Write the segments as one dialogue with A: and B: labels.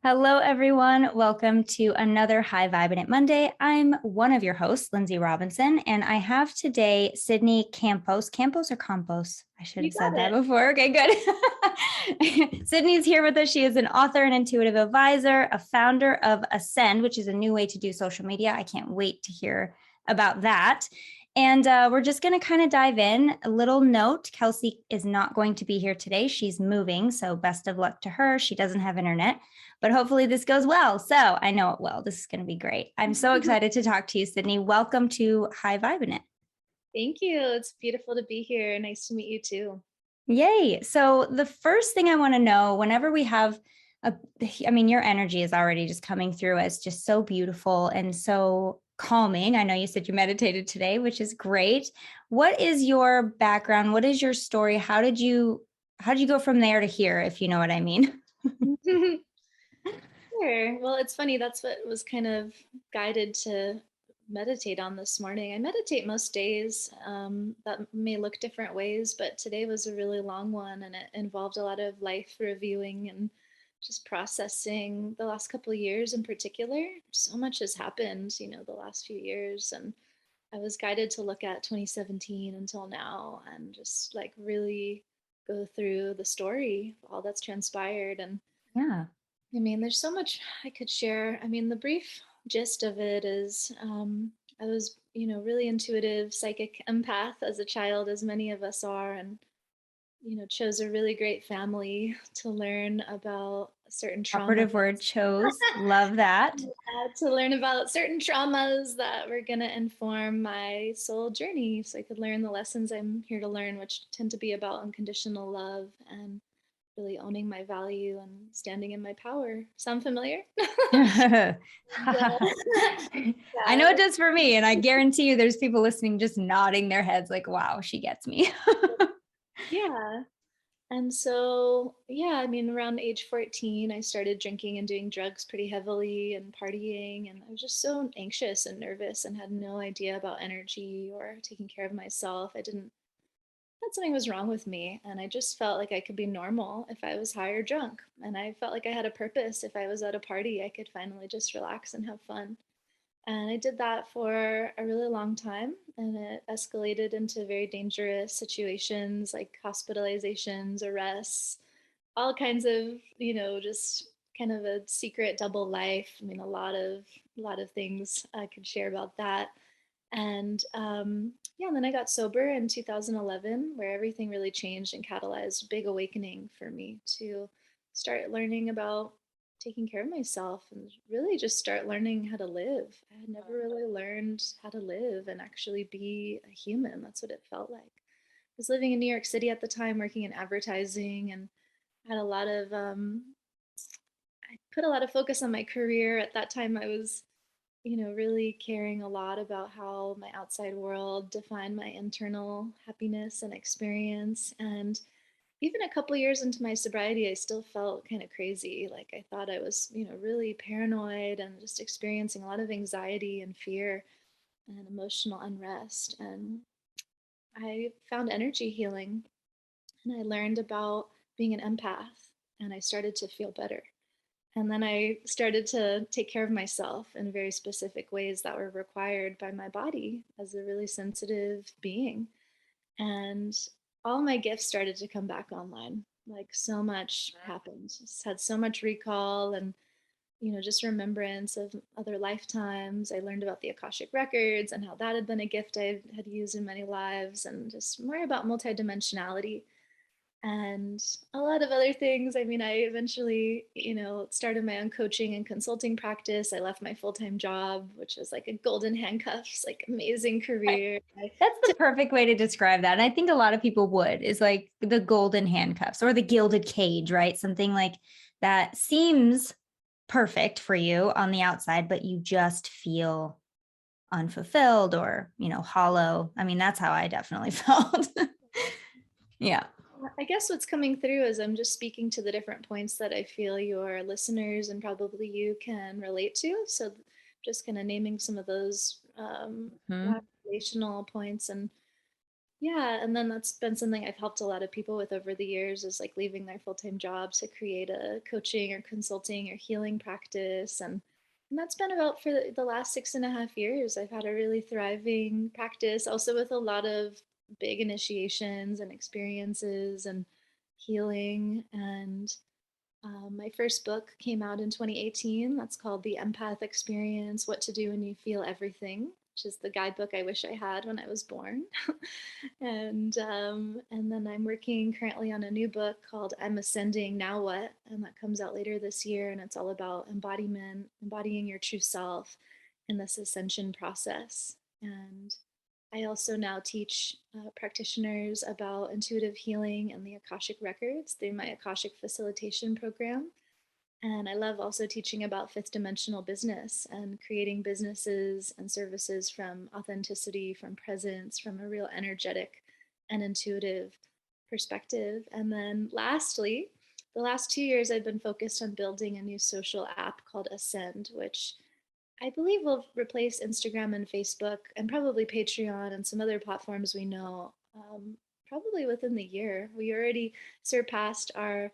A: Hello, everyone. Welcome to another High Vibin It Monday. I'm one of your hosts, Lindsay Robinson, and I have today Sydney Campos. Campos or Campos? I should
B: You
A: have said
B: got
A: that
B: it.
A: before. Okay, good. Sydney's here with us. She is an author and intuitive advisor, a founder of Ascend, which is a new way to do social media. I can't wait to hear about that. And we're just going to kind of dive in. A little note, Kelsey is not going to be here today. She's moving, so best of luck to her. She doesn't have internet, but hopefully this goes well. So I know it will. This is going to be great. I'm so excited to talk to you, Sydney. Welcome to High Vibin' It.
B: Thank you. It's beautiful to be here. Nice to meet you too.
A: Yay. So the first thing I want to know, whenever we have your energy is already just coming through as just so beautiful and so calming. I know you said you meditated today, which is great. What is your background? What is your story? How did you go from there to here, if you know what I mean?
B: Sure. Well, it's funny. That's what was kind of guided to meditate on this morning. I meditate most days. That may look different ways, but today was a really long one and it involved a lot of life reviewing and just processing the last couple of years in particular. So much has happened, the last few years. And I was guided to look at 2017 until now and just like really go through the story, all that's transpired. And
A: Yeah.
B: there's so much I could share. The brief gist of it is I was, really intuitive, psychic empath as a child, as many of us are, and, chose a really great family to learn about certain trauma.
A: Operative word chose. Love that.
B: To learn about certain traumas that were going to inform my soul journey so I could learn the lessons I'm here to learn, which tend to be about unconditional love and really owning my value and standing in my power. Sound familiar?
A: I know
B: Yeah.
A: it does for me. And I guarantee you there's people listening just nodding their heads like, wow, she gets me.
B: Yeah. And so, yeah, around age 14, I started drinking and doing drugs pretty heavily and partying. And I was just so anxious and nervous and had no idea about energy or taking care of myself. I didn't thought something was wrong with me. And I just felt like I could be normal if I was high or drunk. And I felt like I had a purpose. If I was at a party, I could finally just relax and have fun. And I did that for a really long time. And it escalated into very dangerous situations like hospitalizations, arrests, all kinds of, just kind of a secret double life. A lot of things I could share about that. And yeah, and then I got sober in 2011, where everything really changed and catalyzed a big awakening for me to start learning about taking care of myself and really just start learning how to live. I had never really learned how to live and actually be a human. That's what it felt like. I was living in New York City at the time, working in advertising, and had a lot of, I put a lot of focus on my career. At that time, I was really caring a lot about how my outside world defined my internal happiness and experience. And even a couple years into my sobriety, I still felt kind of crazy. Like I thought I was, really paranoid and just experiencing a lot of anxiety and fear and emotional unrest. And I found energy healing and I learned about being an empath and I started to feel better. And then I started to take care of myself in very specific ways that were required by my body as a really sensitive being. And all my gifts started to come back online. Like so much happened. Just had so much recall and just remembrance of other lifetimes. I learned about the Akashic records and how that had been a gift I had used in many lives, and just more about multidimensionality and a lot of other things. I eventually, started my own coaching and consulting practice. I left my full-time job, which was like a golden handcuffs, like amazing career.
A: That's the perfect way to describe that. And I think a lot of people would is like the golden handcuffs or the gilded cage, right? Something like that seems perfect for you on the outside, but you just feel unfulfilled or, hollow. I mean, that's how I definitely felt. Yeah.
B: I guess what's coming through is I'm just speaking to the different points that I feel your listeners and probably you can relate to. So just kind of naming some of those
A: Hmm.
B: relational points. And Yeah, and then that's been something I've helped a lot of people with over the years, is like leaving their full-time job to create a coaching or consulting or healing practice. And that's been about for the last 6.5 years. I've had a really thriving practice, also with a lot of big initiations and experiences and healing. And my first book came out in 2018. That's called The Empath Experience: What to Do When You Feel Everything, which is the guidebook I wish I had when I was born. And then I'm working currently on a new book called I'm Ascending, Now What? And that comes out later this year. And it's all about embodiment, embodying your true self in this ascension process. And I also now teach practitioners about intuitive healing and the Akashic records through my Akashic facilitation program. And I love also teaching about fifth dimensional business and creating businesses and services from authenticity, from presence, from a real energetic and intuitive perspective. And then lastly, the last 2 years, I've been focused on building a new social app called Ascend, which I believe will replace Instagram and Facebook and probably Patreon and some other platforms we know, probably within the year. We already surpassed our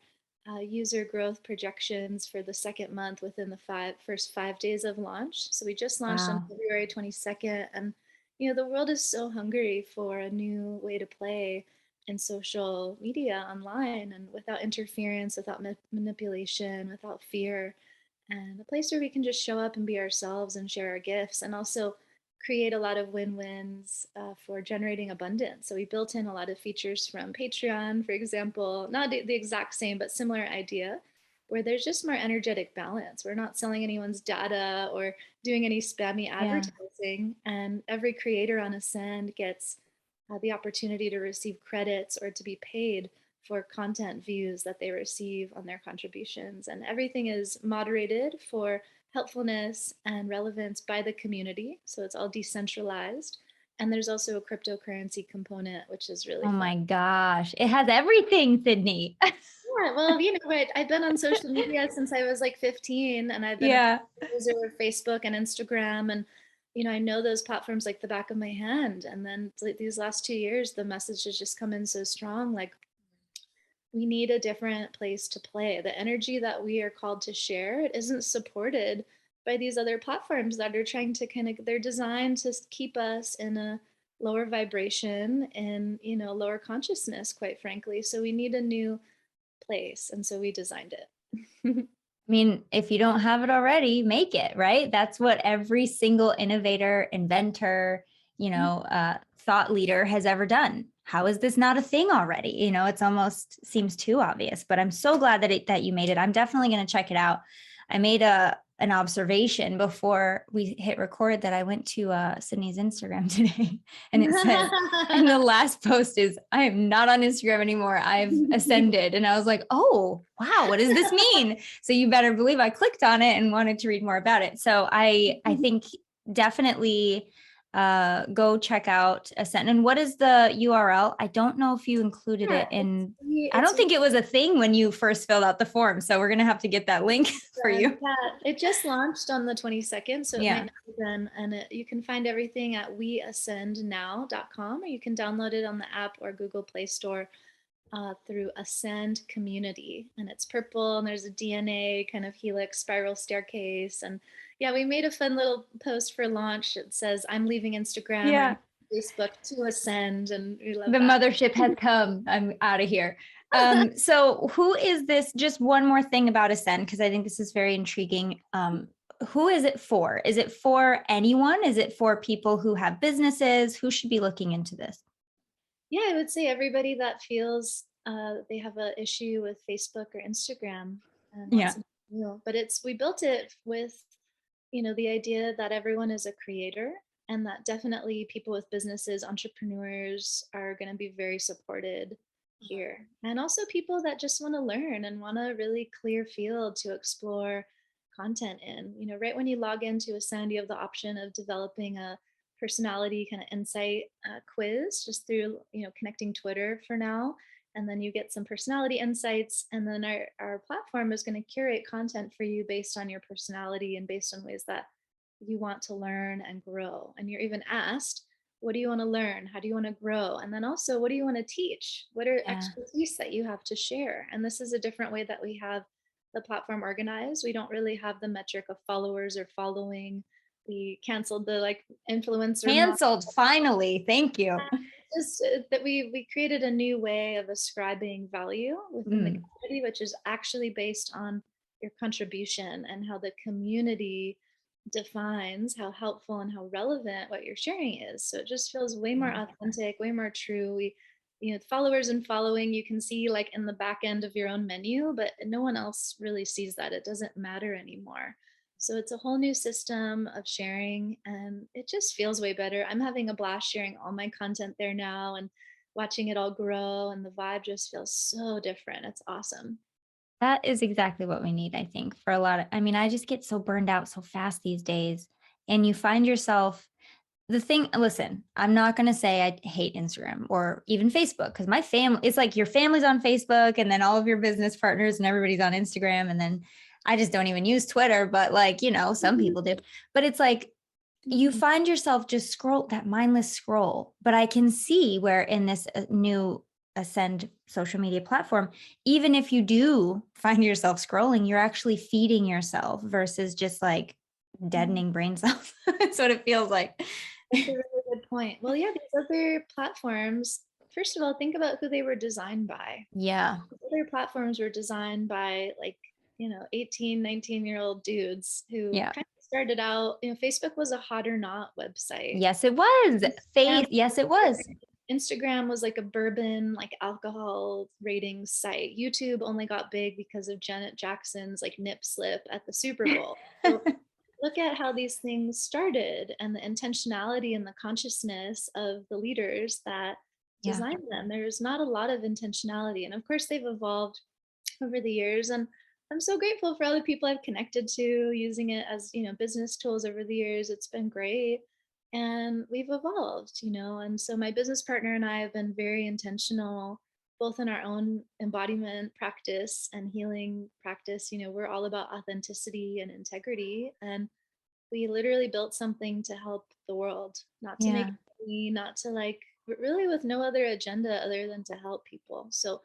B: user growth projections for the second month within the first 5 days of launch. So we just launched on
A: Wow.
B: February 22nd. And, the world is so hungry for a new way to play in social media online, and without interference, without manipulation, without fear, and a place where we can just show up and be ourselves and share our gifts, and also create a lot of win-wins for generating abundance. So we built in a lot of features from Patreon, for example, not the exact same, but similar idea, where there's just more energetic balance. We're not selling anyone's data or doing any spammy
A: Yeah.
B: advertising. And every creator on Ascend gets the opportunity to receive credits or to be paid for content views that they receive on their contributions. And everything is moderated for helpfulness and relevance by the community. So it's all decentralized. And there's also a cryptocurrency component, which is really
A: Oh
B: fun.
A: my gosh. It has everything, Sydney.
B: Yeah, well, right. I've been on social media since I was like 15, and I've been a
A: Yeah.
B: user of Facebook and Instagram. And, I know those platforms like the back of my hand. And then like these last 2 years, the message has just come in so strong. Like, we need a different place to play. The energy that we are called to share, it isn't supported by these other platforms that are trying to they're designed to keep us in a lower vibration and, lower consciousness, quite frankly. So we need a new place. And so we designed it.
A: I mean, if you don't have it already, make it, right? That's what every single innovator, inventor, thought leader has ever done. How is this not a thing already? It's almost seems too obvious, but I'm so glad that you made it. I'm definitely going to check it out. I made an observation before we hit record that I went to Sydney's Instagram today, and it says, and the last post is, I am not on Instagram anymore. I've ascended. And I was like, oh, wow, what does this mean? So you better believe I clicked on it and wanted to read more about it. So I think definitely go check out Ascend. And what is the URL? I don't know if you included
B: Yeah,
A: it in, I
B: it's
A: don't think it was a thing when you first filled out the form. So we're going to have to get that link for you.
B: yeah, it just launched on the 22nd, so it might
A: Yeah.
B: not have been. And you can find everything at weascendnow.com, or you can download it on the app or Google Play Store through Ascend Community. And it's purple, and there's a DNA kind of helix spiral staircase. And yeah, we made a fun little post for launch. It says, I'm leaving Instagram or
A: Yeah.
B: I'm Facebook to Ascend. And we love
A: The
B: that.
A: mothership has come. I'm out of here. So who is this? Just one more thing about Ascend, because I think this is very intriguing. Who is it for? Is it for anyone? Is it for people who have businesses? Who should be looking into this?
B: Yeah, I would say everybody that feels they have an issue with Facebook or Instagram and wants
A: Yeah.
B: something new. But we built it with, the idea that everyone is a creator, and that definitely people with businesses, entrepreneurs are going to be very supported here. And also people that just want to learn and want a really clear field to explore content in. Right when you log into Ascend, you have the option of developing a personality kind of insight quiz just through connecting Twitter for now, and then you get some personality insights, and then our platform is going to curate content for you based on your personality and based on ways that you want to learn and grow. And you're even asked What do you want to learn? How do you want to grow? And then also, what do you want to teach? What are
A: Yeah.
B: expertise that you have to share? And this is a different way that we have the platform organized. We don't really have the metric of followers or following. We canceled the like influencer model.
A: Canceled, finally. Thank you.
B: Just that we created a new way of ascribing value within the
A: Mm.
B: community, which is actually based on your contribution and how the community defines how helpful and how relevant what you're sharing is. So it just feels way more
A: Yeah.
B: authentic, way more true. We, followers and following, you can see like in the back end of your own menu, but no one else really sees that. It doesn't matter anymore. So it's a whole new system of sharing and it just feels way better. I'm having a blast sharing all my content there now and watching it all grow, and the vibe just feels so different. It's awesome.
A: That is exactly what we need, I think, for a lot of, I mean, I just get so burned out so fast these days. And you find yourself, the thing, listen, I'm not going to say I hate Instagram or even Facebook because my family, it's like your family's on Facebook and then all of your business partners and everybody's on Instagram. And then I just don't even use Twitter, but like, some people do. But it's like you
B: Mhm.
A: find yourself just scroll that mindless scroll. But I can see where in this new Ascend social media platform, even if you do find yourself scrolling, you're actually feeding yourself versus just like
B: Mhm.
A: deadening brain cells. That's what it feels like.
B: That's a really good point. Well, yeah, these other platforms, first of all, think about who they were designed by.
A: Yeah.
B: Other platforms were designed by like, 18, 19-year-old dudes who
A: Yeah.
B: kind of started out, Facebook was a hot or not website.
A: Yes, it was.
B: Instagram
A: Faith. Yes, it was.
B: Instagram was like a bourbon, like alcohol rating site. YouTube only got big because of Janet Jackson's like nip slip at the Super Bowl. So look at how these things started and the intentionality and the consciousness of the leaders that
A: Yeah.
B: designed them. There's not a lot of intentionality. And of course, they've evolved over the years. And I'm so grateful for all the people I've connected to using it as, business tools over the years. It's been great. And we've evolved, and so my business partner and I have been very intentional both in our own embodiment practice and healing practice. We're all about authenticity and integrity. And we literally built something to help the world, not to make
A: Yeah.
B: money, not to like, but really with no other agenda other than to help people. So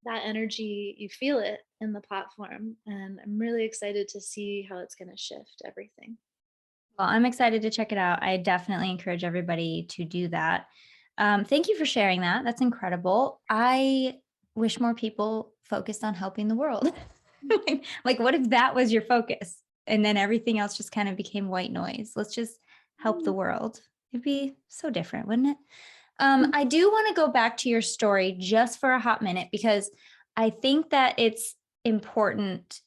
B: that energy, you feel it in the platform. And I'm really excited to see how it's going to shift everything.
A: Well, I'm excited to check it out. I definitely encourage everybody to do that. Thank you for sharing that. That's incredible. I wish more people focused on helping the world. like, what if that was your focus? And then everything else just kind of became white noise. Let's just help the world. It'd be so different, wouldn't it? I do want to go back to your story just for a hot minute because I think that it's important,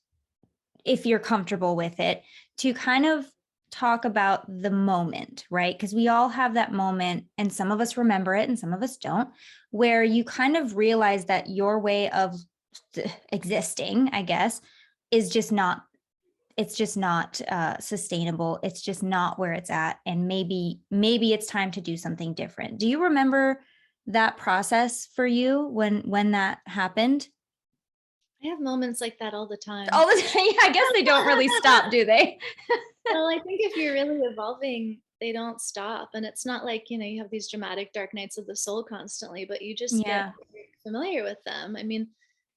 A: if you're comfortable with it, to kind of talk about the moment, right? Because we all have that moment, and some of us remember it and some of us don't, where you kind of realize that your way of existing, I guess, is just not, it's just not sustainable. It's just not where it's at. And maybe it's time to do something different. Do you remember that process for you when that happened?
B: I have moments like that all the time.
A: All the time. Yeah, I guess they don't really stop, do they?
B: Well, I think if you're really evolving, they don't stop. And it's not like, you have these dramatic dark nights of the soul constantly, but you just get
A: Yeah.
B: familiar with them. I mean,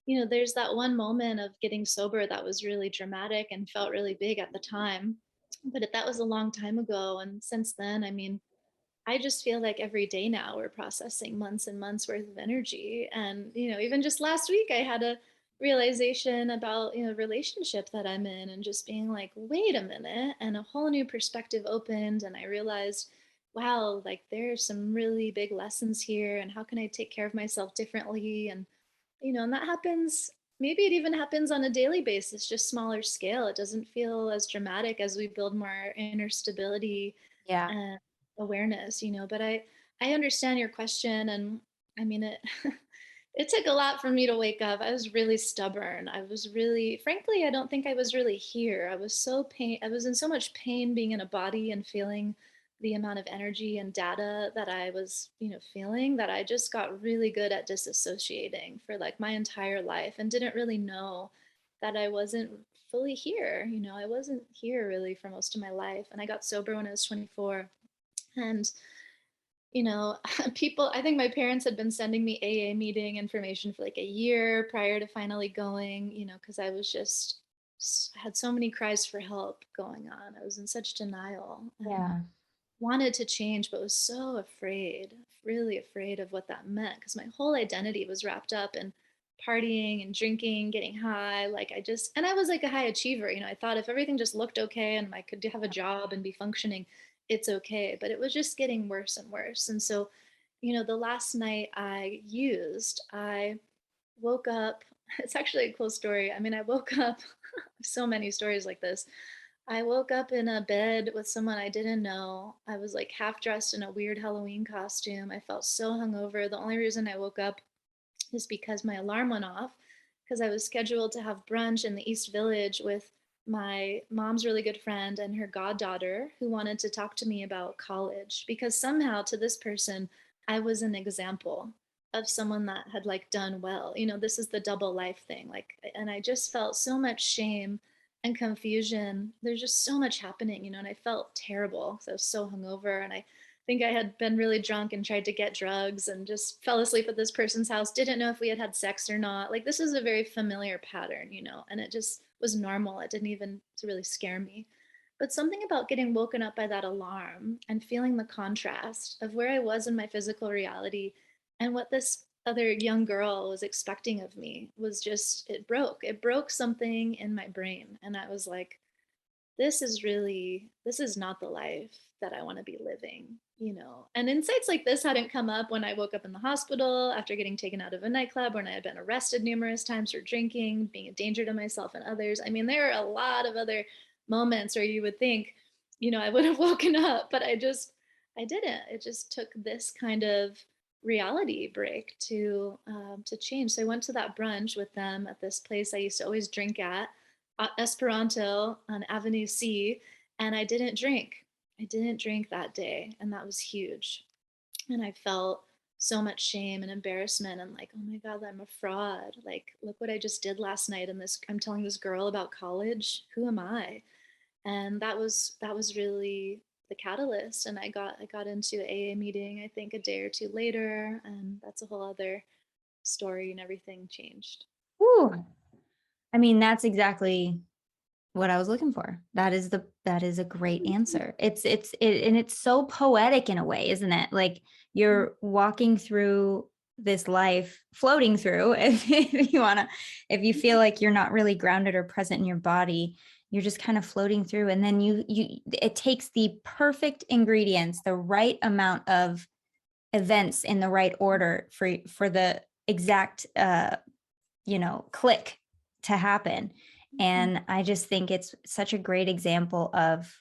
B: there's that one moment of getting sober that was really dramatic and felt really big at the time. But that was a long time ago. And since then, I mean, I just feel like every day now we're processing months and months worth of energy. And, even just last week, I had a realization about, relationship that I'm in and just being like, wait a minute. And a whole new perspective opened. And I realized, wow, like there's some really big lessons here. And how can I take care of myself differently? And that happens. Maybe it even happens on a daily basis, just smaller scale. It doesn't feel as dramatic as we build more inner stability
A: Yeah.
B: and awareness. But I understand your question, and I mean it. It took a lot for me to wake up. I was really stubborn. I was really, frankly, I don't think I was really here. I was in so much pain being in a body and feeling the amount of energy and data that I was, feeling, that I just got really good at disassociating for like my entire life and didn't really know that I wasn't fully here. I wasn't here really for most of my life. And I got sober when I was 24. And people, I think my parents had been sending me AA meeting information for like a year prior to finally going, because I was just, I had so many cries for help going on. I was in such denial and
A: Yeah.
B: wanted to change, but was so afraid, really afraid of what that meant because my whole identity was wrapped up in partying and drinking, getting high. Like and I was like a high achiever. I thought if everything just looked okay and I could have a job and be functioning, it's okay. But it was just getting worse and worse. And so, the last night I woke up. It's actually a cool story. I mean, I woke up, so many stories like this. I woke up in a bed with someone I didn't know. I was like half dressed in a weird Halloween costume. I felt so hungover. The only reason I woke up is because my alarm went off because I was scheduled to have brunch in the East Village with my mom's really good friend and her goddaughter who wanted to talk to me about college because somehow to this person I was an example of someone that had like done well. This is the double life thing. Like, and I just felt so much shame and confusion. There's just so much happening, and I felt terrible because I was so hungover and I think I had been really drunk and tried to get drugs and just fell asleep at this person's house, didn't know if we had had sex or not. Like, this is a very familiar pattern, and it just was normal. It didn't even really scare me. But something about getting woken up by that alarm and feeling the contrast of where I was in my physical reality and what this other young girl was expecting of me was just, it broke. It broke something in my brain. And I was like, this is not the life that I want to be living. And insights like this hadn't come up when I woke up in the hospital after getting taken out of a nightclub, when I had been arrested numerous times for drinking, being a danger to myself and others. I mean, there are a lot of other moments where you would think, I would have woken up, but I didn't. It just took this kind of reality break to change. So I went to that brunch with them at this place I used to always drink at, Esperanto on Avenue C, and I didn't drink. I didn't drink that day, and that was huge. And I felt so much shame and embarrassment and like, oh my God, I'm a fraud. Like, look what I just did last night. And I'm telling this girl about college. Who am I? And that was really the catalyst. And I got into AA meeting, I think a day or two later, and that's a whole other story and everything changed.
A: Ooh. I mean, that's exactly what I was looking for. That is a great answer. And it's so poetic in a way, isn't it? Like you're walking through this life, floating through, if you want to, if you feel like you're not really grounded or present in your body, you're just kind of floating through. And then it takes the perfect ingredients, the right amount of events in the right order for the exact, click to happen. And I just think it's such a great example of,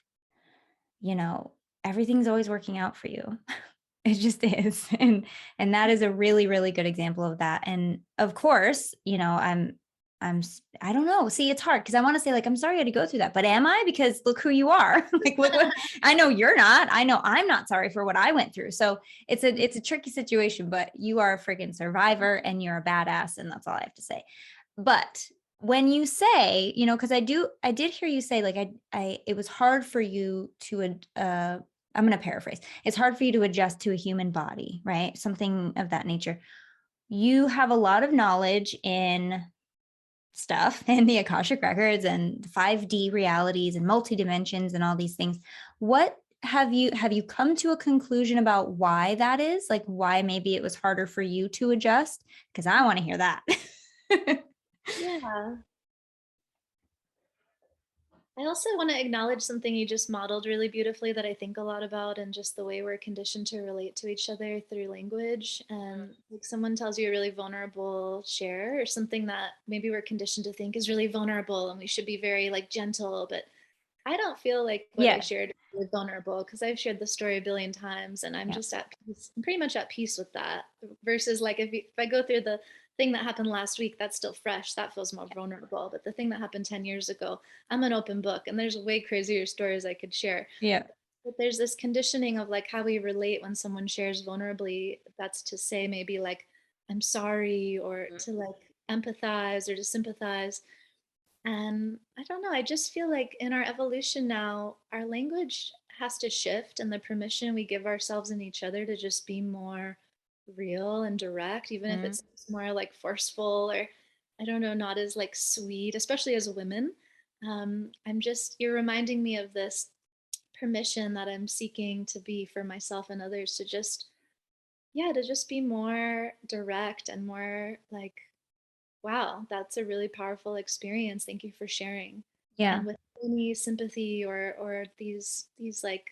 A: you know, everything's always working out for you. It just is. And that is a really, really good example of that. And of course, I don't know. See, it's hard because I want to say like, I'm sorry I had to go through that, but am I? Because look who you are. Like, look what I know you're not. I know I'm not sorry for what I went through. So it's a tricky situation, but you are a freaking survivor and you're a badass. And that's all I have to say. But when you say, because I did hear you say like it was hard for you to I'm going to paraphrase. It's hard for you to adjust to a human body, right? Something of that nature. You have a lot of knowledge in stuff and the Akashic records and 5D realities and multi-dimensions and all these things. What have you come to a conclusion about why that is? Like why maybe it was harder for you to adjust? Because I want to hear that.
B: Yeah. I also want to acknowledge something you just modeled really beautifully that I think a lot about, and just the way we're conditioned to relate to each other through language. And like someone tells you a really vulnerable share or something that maybe we're conditioned to think is really vulnerable and we should be very like gentle, but I don't feel like what I
A: Yeah.
B: shared was vulnerable because I've shared the story a billion times and I'm
A: Yeah.
B: just at peace. I'm pretty much at peace with that. Versus like if I go through the thing that happened last week, that's still fresh. That feels more vulnerable. But the thing that happened 10 years ago, I'm an open book and there's way crazier stories I could share.
A: Yeah.
B: But there's this conditioning of like how we relate when someone shares vulnerably. That's to say maybe like, I'm sorry, or to like empathize or to sympathize. And I don't know, I just feel like in our evolution now, our language has to shift, and the permission we give ourselves and each other to just be more real and direct, even if
A: Mhm.
B: it's more like forceful, or I don't know, not as like sweet, especially as women. You're reminding me of this permission that I'm seeking to be for myself and others, to just, yeah, to just be more direct and more like, wow, that's a really powerful experience. Thank you for sharing.
A: Yeah.
B: And with any sympathy or these like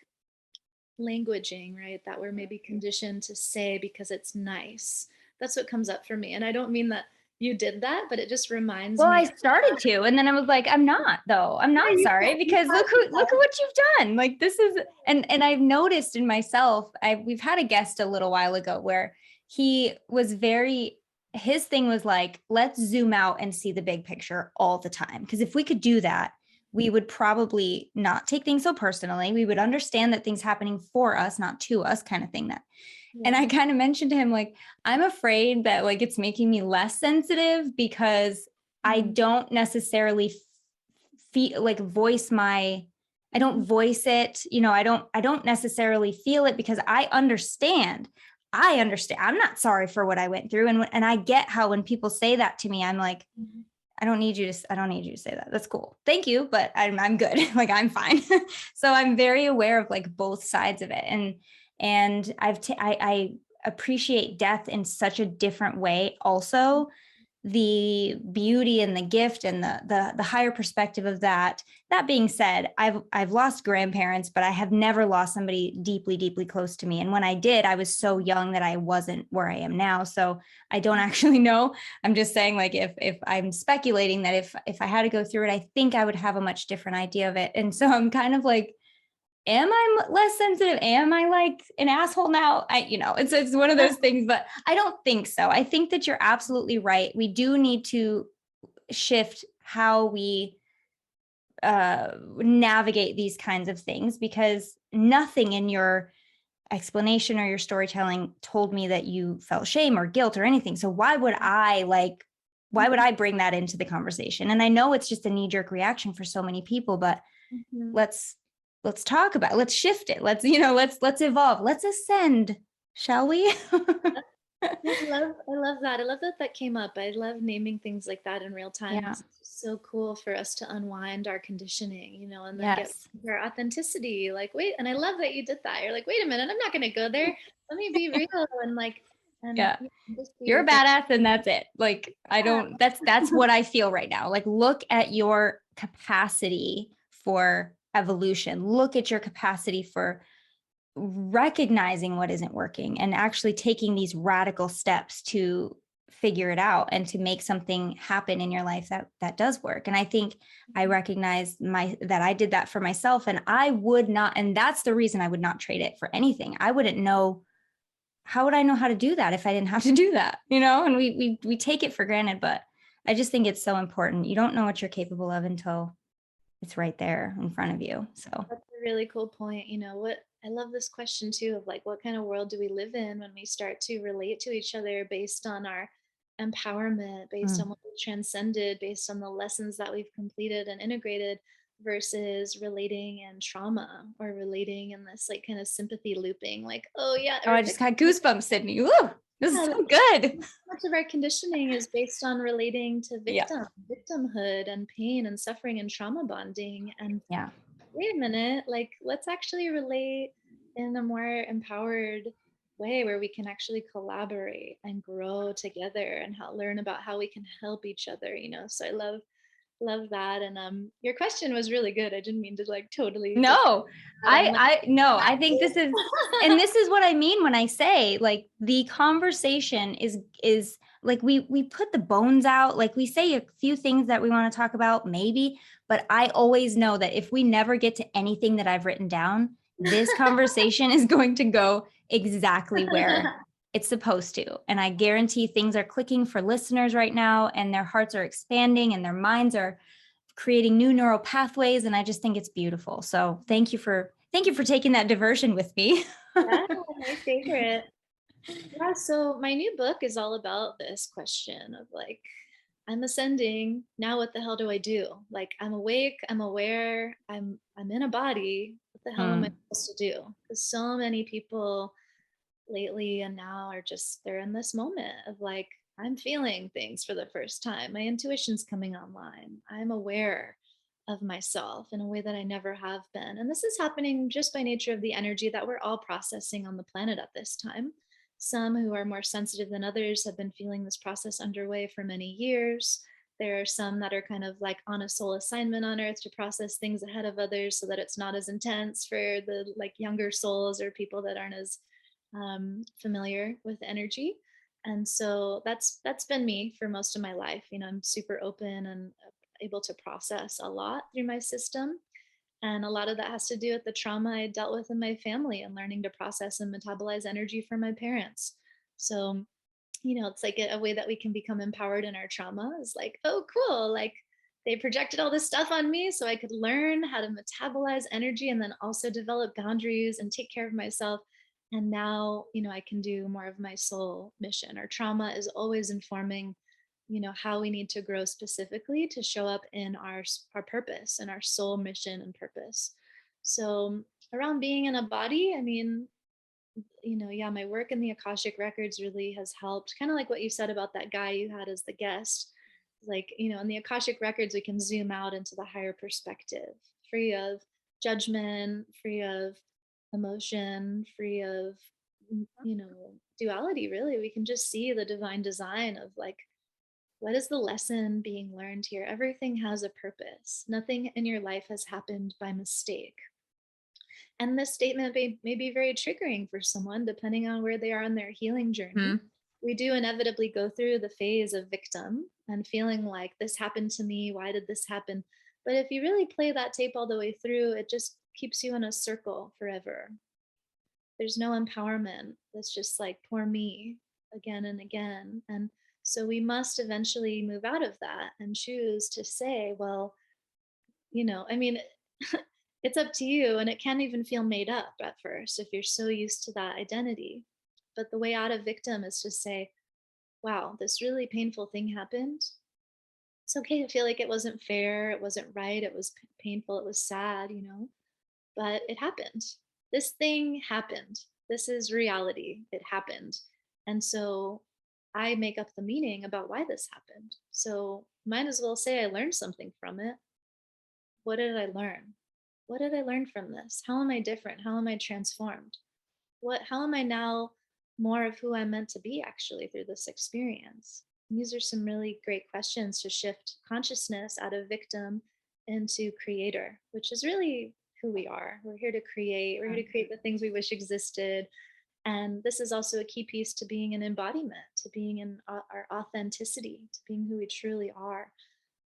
B: languaging, right, that we're maybe conditioned to say because it's nice. That's what comes up for me. And I don't mean that you did that, but it just reminds
A: Well,
B: me
A: I
B: of
A: started to, and then I was like, I'm not though. I'm
B: yeah,
A: not sorry
B: you
A: because
B: have
A: look at what you've done. Like this is, and I've noticed in myself, we've had a guest a little while ago where he was very, his thing was like, let's zoom out and see the big picture all the time. Because if we could do that, we would probably not take things so personally. We would understand that things happening for us, not to us, kind of thing. That, and I
B: yeah.
A: kind of mentioned to him, like, I'm afraid that like it's making me less sensitive because I
B: Mm,
A: don't necessarily feel like voice my, I don't
B: mhm,
A: voice it, I don't necessarily feel it because I understand. I understand. I'm not sorry for what I went through. And I get how when people say that to me, I'm like,
B: mhm,
A: I don't need you to say that. That's cool. Thank you, but I'm good. Like I'm fine. So I'm very aware of like both sides of it. And I appreciate death in such a different way also, the beauty and the gift and the higher perspective of that. That being said, I've lost grandparents, but I have never lost somebody deeply close to me. And when I did, I was so young that I wasn't where I am now. So I don't actually know. I'm just saying, like, if I'm speculating that if I had to go through it, I think I would have a much different idea of it. And so I'm kind of like, am I less sensitive? Am I like an asshole now? It's one of those things, but I don't think so. I think that you're absolutely right. We do need to shift how we navigate these kinds of things, because nothing in your explanation or your storytelling told me that you felt shame or guilt or anything. So why would
B: mhm,
A: I bring that into the conversation? And I know it's just a knee jerk reaction for so many people, but
B: mhm.
A: let's talk about it. Let's shift it. Let's evolve. Let's ascend, shall we?
B: Yeah, I love that. I love that that came up. I love naming things like that in real time,
A: Yeah.
B: because it's just so cool for us to unwind our conditioning, and then get
A: Yes.
B: our authenticity. Like, wait, and I love that you did that. You're like, wait a minute, I'm not gonna go there. Let me be real and like, and
A: Yeah.
B: yeah, just be
A: You're a
B: authentic.
A: badass and that's it. Like I don't, that's what I feel right now. Like look at your capacity for evolution. Look at your capacity for recognizing what isn't working and actually taking these radical steps to figure it out and to make something happen in your life that does work. And I think I recognize that I did that for myself, and I would not, and that's the reason I would not trade it for anything. I wouldn't know, how would I know how to do that if I didn't have to do that? And we take it for granted, but I just think it's so important. You don't know what you're capable of until it's right there in front of you. So
B: That's a really cool point. What I love this question too, of like, what kind of world do we live in when we start to relate to each other based on our empowerment, based
A: mm.
B: on what we transcended, based on the lessons that we've completed and integrated, versus relating in trauma, or relating in this like kind of sympathy looping, like, oh yeah,
A: Oh,
B: or
A: I just got goosebumps, Sydney. Ooh, this is
B: yeah,
A: so good.
B: much of our conditioning is based on relating to
A: Yeah.
B: victimhood and pain and suffering and trauma bonding. And
A: Yeah.
B: wait a minute, like, let's actually relate in a more empowered way, where we can actually collaborate and grow together and learn about how we can help each other. So I love that. And your question was really good. I didn't mean to like totally just
A: No,
B: I'm like
A: I no, I think this is, and this is what I mean when I say like the conversation is like we put the bones out, like we say a few things that we want to talk about maybe, but I always know that if we never get to anything that I've written down, this conversation is going to go exactly where it's supposed to. And I guarantee things are clicking for listeners right now, and their hearts are expanding and their minds are creating new neural pathways. And I just think it's beautiful. So thank you for taking that diversion with me.
B: Yeah, my favorite. Yeah, so my new book is all about this question of like, I'm ascending. Now what the hell do I do? Like, I'm awake, I'm aware, I'm in a body. the hell am I
A: Mm.
B: supposed to do? Because so many people lately and now are just, they're in this moment of like, I'm feeling things for the first time. My intuition's coming online. I'm aware of myself in a way that I never have been. And this is happening just by nature of the energy that we're all processing on the planet at this time. Some who are more sensitive than others have been feeling this process underway for many years. There are some that are kind of like on a soul assignment on earth to process things ahead of others so that it's not as intense for the like younger souls or people that aren't as familiar with energy. And so that's been me for most of my life. You know, I'm super open and able to process a lot through my system. And a lot of that has to do with the trauma I dealt with in my family and learning to process and metabolize energy from my parents. So, you know, it's like a way that we can become empowered in our trauma is like, oh, cool. Like they projected all this stuff on me so I could learn how to metabolize energy and then also develop boundaries and take care of myself. And now, you know, I can do more of my soul mission. Our trauma is always informing, you know, how we need to grow specifically to show up in our purpose and our soul mission and purpose. So around being in a body, I mean, you know, yeah, my work in the Akashic records really has helped. Kind of like what you said about that guy you had as the guest. Like, you know, in the Akashic records, we can zoom out into the higher perspective, free of judgment, free of emotion, free of, you know, duality, really. We can just see the divine design of like, what is the lesson being learned here? Everything has a purpose. Nothing in your life has happened by mistake. And this statement may be very triggering for someone, depending on where they are on their healing journey.
A: Mm.
B: We do inevitably go through the phase of victim and feeling like this happened to me. Why did this happen? But if you really play that tape all the way through, it just keeps you in a circle forever. There's no empowerment. It's just like, poor me again and again. And so we must eventually move out of that and choose to say, well, you know, I mean, it's up to you. And it can even feel made up at first if you're so used to that identity. But the way out of victim is to say, wow, this really painful thing happened. It's okay to feel like it wasn't fair, it wasn't right, it was painful, it was sad, you know, but it happened. This thing happened. This is reality. It happened. And so I make up the meaning about why this happened. So might as well say I learned something from it. What did I learn? What did I learn from this? How am I different? How am I transformed? How am I now more of who I'm meant to be actually through this experience? And these are some really great questions to shift consciousness out of victim into creator, which is really who we are. We're here to create. We're here to create the things we wish existed. And this is also a key piece to being an embodiment, to being in our authenticity, to being who we truly are.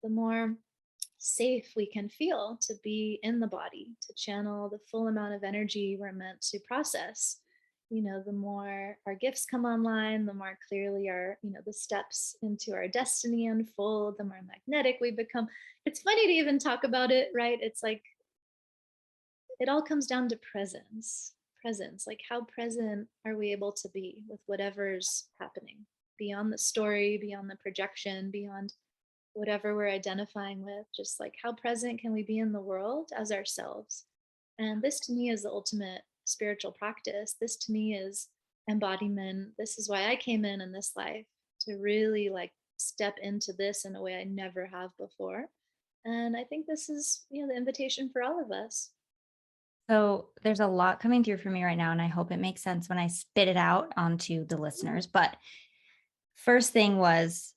B: The more safe we can feel to be in the body, to channel the full amount of energy we're meant to process, you know, the more our gifts come online, the more clearly our, you know, the steps into our destiny unfold, the more magnetic we become. It's funny to even talk about it, right? It's like it all comes down to presence. Like how present are we able to be with whatever's happening beyond the story, beyond the projection, beyond whatever we're identifying with, just like how present can we be in the world as ourselves. And this to me is the ultimate spiritual practice. This to me is embodiment. This is why I came in this life, to really like step into this in a way I never have before. And I think this is, you know, the invitation for all of us.
A: So there's a lot coming through for me right now, and I hope it makes sense when I spit it out onto the listeners. But first thing was,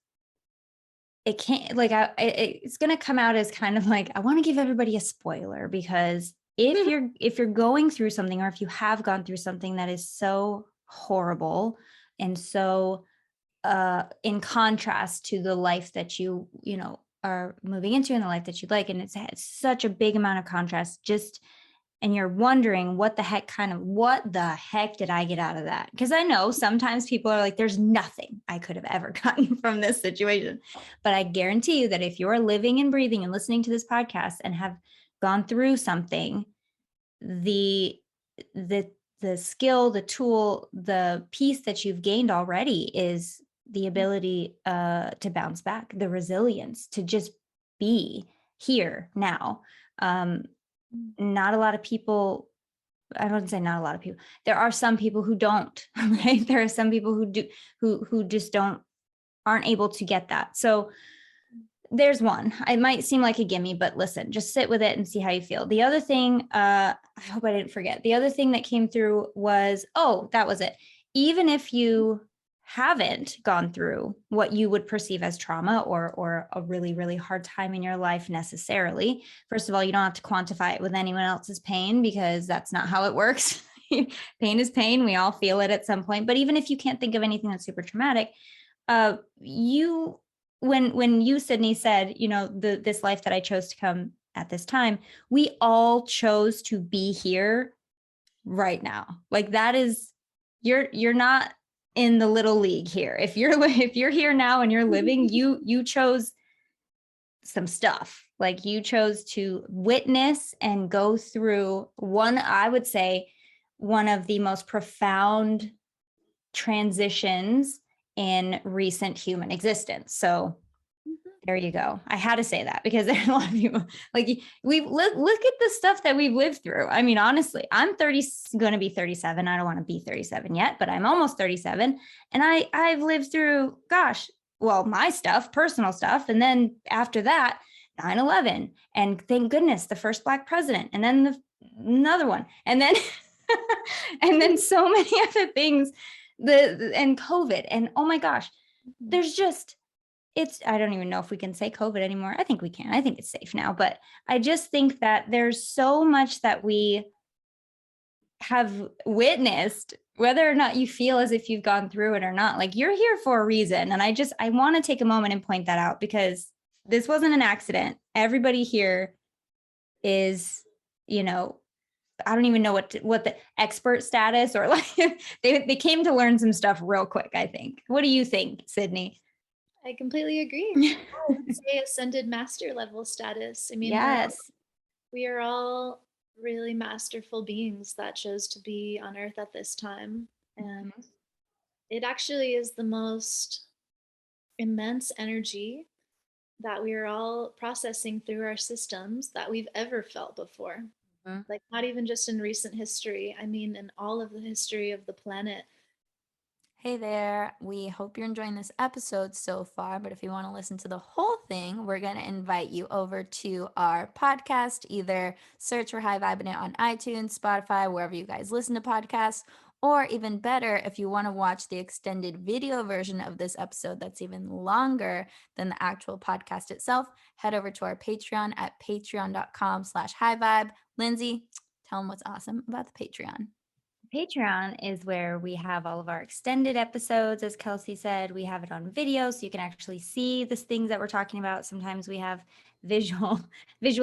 A: it can't like it's going to come out as kind of like, I want to give everybody a spoiler, because if you're going through something, or if you have gone through something that is so horrible and so in contrast to the life that you know are moving into, and the life that you like, and it's such a big amount of contrast, just, and you're wondering what the heck did I get out of that? Because I know sometimes people are like, there's nothing I could have ever gotten from this situation. But I guarantee you that if you're living and breathing and listening to this podcast and have gone through something, the the the skill, the tool, the piece that you've gained already is the ability to bounce back, the resilience to just be here now. not a lot of people, I wouldn't say not a lot of people. There are some people who don't, right? There are some people who do, who just aren't able to get that. So there's one. It might seem like a gimme, but listen, just sit with it and see how you feel. The other thing, I hope I didn't forget. The other thing that came through was, oh, that was it. Even if you haven't gone through what you would perceive as trauma or a really, really hard time in your life necessarily, first of all, you don't have to quantify it with anyone else's pain, because that's not how it works. Pain is pain. We all feel it at some point. But even if you can't think of anything that's super traumatic, you, when you, Sydney, said, this life that I chose to come at this time, we all chose to be here right now. Like, that is, you're not in the little league here. If you're here now and you're living, you chose some stuff. Like, you chose to witness and go through I would say, one of the most profound transitions in recent human existence. So there you go. I had to say that, because there are a lot of people, like, we look at the stuff that we've lived through. I mean, honestly, I'm going to be 37. I don't want to be 37 yet, but I'm almost 37. And I've lived through, gosh, well, my stuff, personal stuff. And then after that, 9/11. And thank goodness, the first Black president. And then another one. And then, and then so many other things, and COVID. And oh my gosh, there's just, I don't even know if we can say COVID anymore. I think we can. I think it's safe now. But I just think that there's so much that we have witnessed, whether or not you feel as if you've gone through it or not. Like, you're here for a reason. And I want to take a moment and point that out, because this wasn't an accident. Everybody here is, I don't even know what the expert status, or like, they came to learn some stuff real quick, I think. What do you think, Sydney?
B: I completely agree. I would say ascended master level status. I mean,
A: Yes.
B: we are all really masterful beings that chose to be on Earth at this time. And it actually is the most immense energy that we are all processing through our systems that we've ever felt before.
A: Mm-hmm.
B: Like, not even just in recent history, I mean, in all of the history of the planet.
C: Hey there, we hope you're enjoying this episode so far, but if you want to listen to the whole thing, we're going to invite you over to our podcast. Either search for Vibin It on iTunes, Spotify, wherever you guys listen to podcasts, or even better, if you want to watch the extended video version of this episode that's even longer than the actual podcast itself, head over to our Patreon at patreon.com/highvibe. Lindsay, tell them what's awesome about the Patreon.
A: Patreon is where we have all of our extended episodes. As Kelsey said, we have it on video, so you can actually see the things that we're talking about. Sometimes we have visual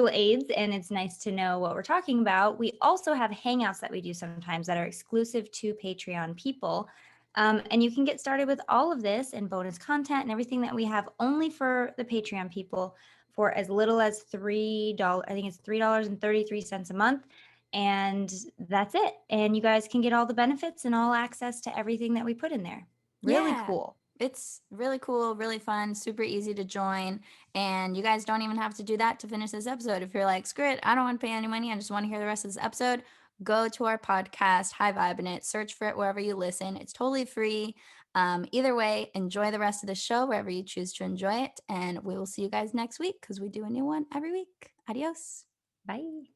A: aids, and it's nice to know what we're talking about. We also have hangouts that we do sometimes that are exclusive to Patreon people. And you can get started with all of this and bonus content and everything that we have only for the Patreon people for as little as $3. I think it's $3.33 a month. And that's it. And you guys can get all the benefits and all access to everything that we put in there. Really cool.
C: It's really cool, really fun, super easy to join. And you guys don't even have to do that to finish this episode. If you're like, screw it, I don't want to pay any money, I just want to hear the rest of this episode, go to our podcast, Vibin It, search for it wherever you listen. It's totally free. Either way, enjoy the rest of the show wherever you choose to enjoy it. And we will see you guys next week, because we do a new one every week. Adios.
A: Bye.